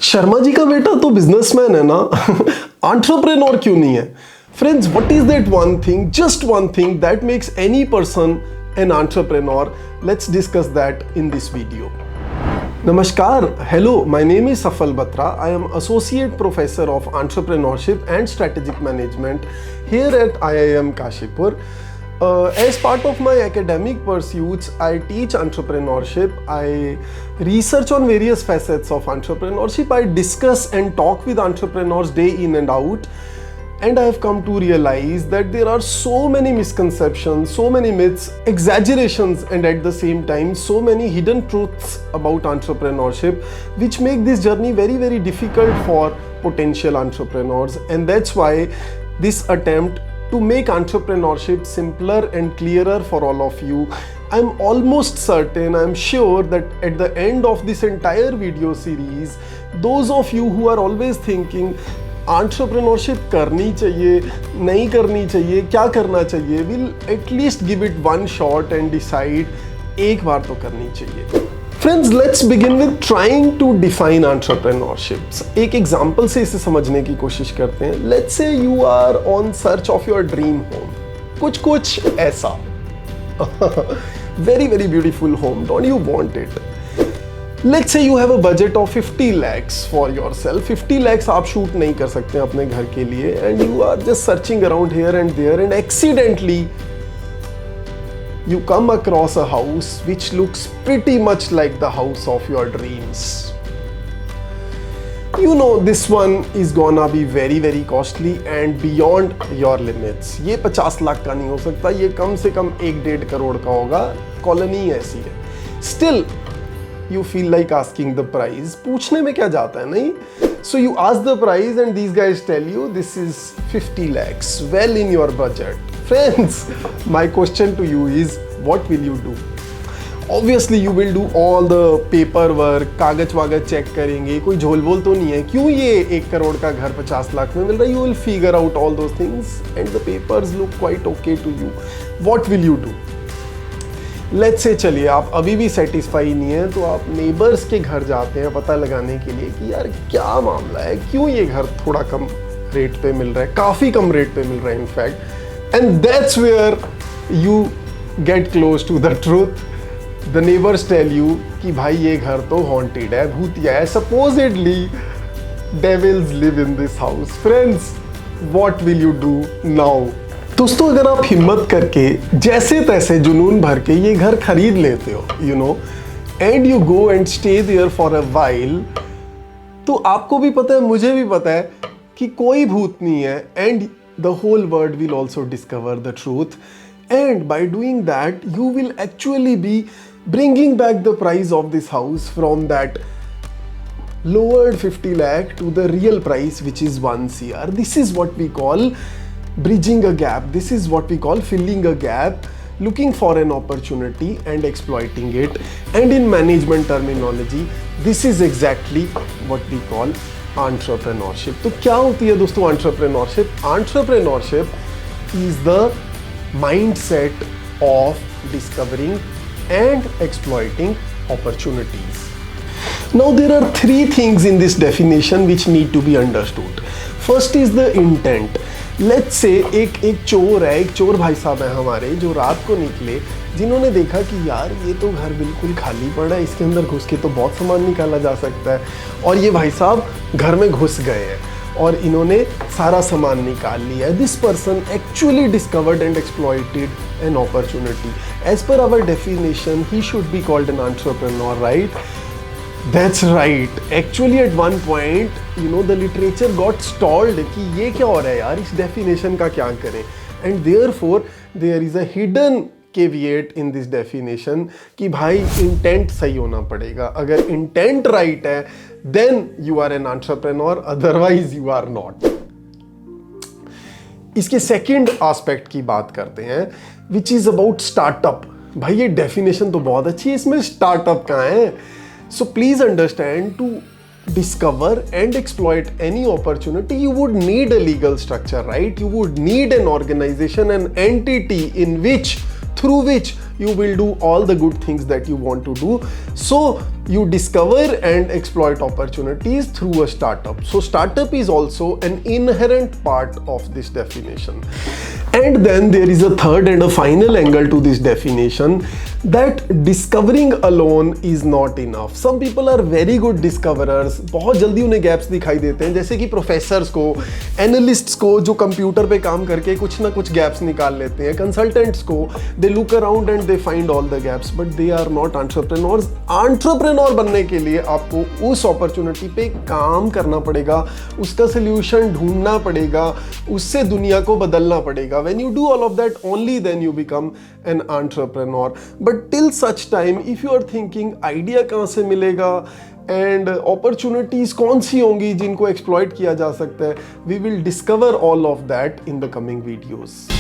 शर्मा जी का बेटा तो बिजनेसमैन है ना, एंटरप्रेन्योर क्यों नहीं है? Friends, what is that one thing, just one thing that makes any person an entrepreneur? Let's discuss that in this video. Namaskar, hello, my name is Safal Batra. I am Associate Professor of Entrepreneurship and Strategic Management here at IIM Kashipur. As part of my academic pursuits, I teach entrepreneurship. I research on various facets of entrepreneurship. I discuss and talk with entrepreneurs day in and out. And I have come to realize that there are so many misconceptions, so many myths, exaggerations, and at the same time, so many hidden truths about entrepreneurship, which make this journey very, very difficult for potential entrepreneurs. And that's why this attempt to make entrepreneurship simpler and clearer for all of you. I'm almost certain, I'm sure that at the end of this entire video series, those of you who are always thinking entrepreneurship करनी चाहिए, नहीं करनी चाहिए, क्या करना चाहिए, will at least give it one shot and decide एक बार तो करनी चाहिए. Friends, let's begin with trying to define entrepreneurship. एक एग्जांपल से इसे समझने की कोशिश करते हैं. Let's say you are on search of your dream home. कुछ ऐसा very very beautiful home. Don't you want it? Let's say you have a budget of 50 lakhs for yourself. 50 lakhs आप शूट नहीं कर सकते अपने घर के लिए, and you are just searching around here and there, and accidentally you come across a house which looks pretty much like the house of your dreams. You know this one is gonna be very very costly and beyond your limits. ये 50 लाख का नहीं हो सकता, ये कम से कम 1-1.5 करोड़ का होगा. Colony ऐसी है. Still you feel like asking the price. पूछने में क्या जाता है, नहीं? So you ask the price and these guys tell you this is 50 lakhs, well in your budget. Friends, my question to you is, what will you do? Obviously you will do all the paperwork, कागज वागज check करेंगे, कोई झोल बोल तो नहीं है, क्यों ये 1 करोड़ का घर 50 लाख में मिल रहा है? You will figure out all those things and the papers look quite okay to you. What will you do? Let's say चलिए आप अभी भी सेटिस्फाई नहीं है, तो आप नेबर्स के घर जाते हैं पता लगाने के लिए कि यार क्या मामला है, क्यों ये घर थोड़ा कम रेट पे मिल रहा है, काफ़ी कम रेट पे मिल रहा है in fact. And that's where you get close to the truth. The neighbours tell you कि भाई ये घर तो हॉन्टेड है, भूतिया है, supposedly devils live in this house. Friends, what will you do now? दोस्तों, अगर आप हिम्मत करके जैसे तैसे जुनून भर के ये घर खरीद लेते हो, you know, and you go and stay there for a while, तो आपको भी पता है, मुझे भी पता है कि कोई भूत नहीं है, and the whole world will also discover the truth. And by doing that you will actually be bringing back the price of this house from that lowered 50 lakh to the real price, which is 1 crore. This is what we call bridging a gap. This is what we call filling a gap, looking for an opportunity and exploiting it. And in management terminology, this is exactly what we call entrepreneurship. तो क्या होती है दोस्तों entrepreneurship? Entrepreneurship is the mindset of discovering and exploiting opportunities. Now there are 3 things in this definition which need to be understood. First is the intent. Let's say एक चोर है, एक चोर भाई साहब है हमारे, जो रात को निकले, जिन्होंने देखा कि यार ये तो घर बिल्कुल खाली पड़ा है, इसके अंदर घुस के तो बहुत सामान निकाला जा सकता है. और ये भाई साहब घर में घुस गए हैं और इन्होंने सारा सामान निकाल लिया है. This person actually discovered and exploited an opportunity. As per our definition he should be called an entrepreneur, right? That's right. Actually at one point, you know, the literature got stalled कि ये क्या हो रहा है यार, इस definition का क्या करें? And therefore there is a hidden caveat in this definition कि भाई intent सही होना पड़ेगा. अगर intent right है, then you are an entrepreneur, otherwise you are not. इसके second aspect की बात करते हैं, which is about startup. भाई ये definition तो बहुत अच्छी है, इसमें startup कहाँ है? So please understand, to discover and exploit any opportunity, you would need a legal structure, right? You would need an organization, an entity through which you will do all the good things that you want to do. So You discover and exploit opportunities through a startup. So startup is also an inherent part of this definition. And then there is a third and a final angle to this definition, that discovering alone is not enough. Some people are very good discoverers, बहुत जल्दी उन्हें gaps दिखाई देते हैं, जैसे कि professors को, analysts को जो कंप्यूटर पे काम करके कुछ ना कुछ गैप्स निकाल लेते हैं, कंसल्टेंट्स को, they look around and they find all the gaps, but they are not entrepreneurs. Entrepreneur बनने के लिए आपको उस अपॉर्चुनिटी पे काम करना पड़ेगा, उसका सोल्यूशन ढूंढना पड़ेगा, उससे दुनिया को बदलना पड़ेगा। When you do all of that, only then you become an entrepreneur. But till such time, if you are thinking idea कहाँ से मिलेगा and opportunities कौन सी होंगी जिनको exploit किया जा सकता है, we will discover all of that in the coming videos.